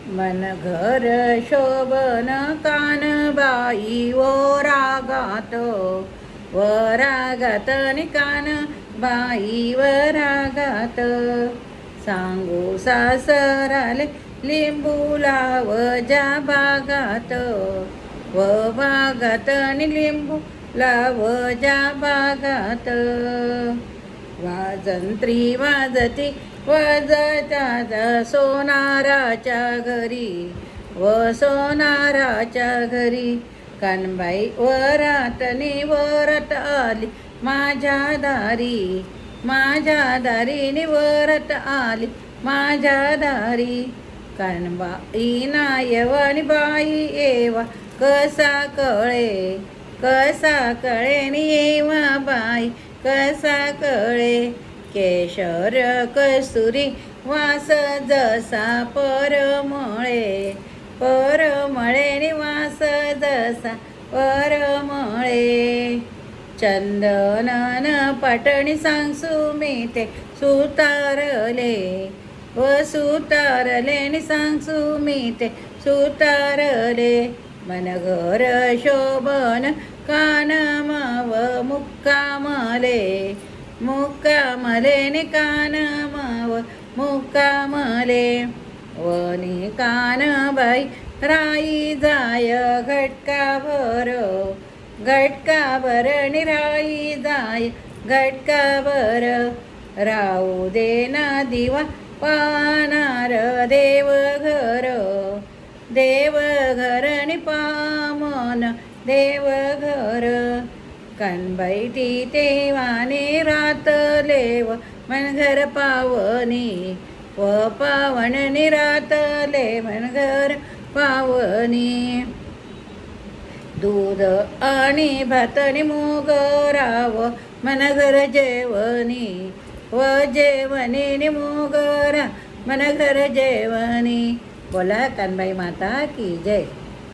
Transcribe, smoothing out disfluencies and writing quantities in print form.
मन घर शोभन कानबाई वरागात वरागात नि कानबाई वरागात सांगू सासराले लिंबू लाव ज्या बागात व बागात नि लिंबू लाव ज्या बागात वाजंत्री वाजती वाजतात सोनाराच्या घरी व सोनाराच्या घरी कानबाई वरात नि वरत आली माझ्या दारी नि वरत आली माझ्या दारी कानबाई नायवानी बाई येवा कसा कळे नि येवा बाई कसा कळे केशर कस्तुरी वास जसा परमळे निवास जसा परमळे चंदनन पाटणी सांगसू मी ते सुतारले व सुतारले नि सांगसू मी ते सुतारले मन घर शोभन कानमाव मुक्कामले नि कानमाव मुक्कामले वनी कानबाई राई जाय घटकाभर नि राई जाय घटकाभर राहू दे ना दिवा पानार देवघर नि पामन देवघर कानबाई ती तेवाने रातलेव मनघर पावनी व पावन नि रातले मनघर पावनी दूध आणि भात नि मोगराव मनघर जेवणी व जेवणी नि मोगरा मनघर जेवणी बोला कानबाई माता की जय.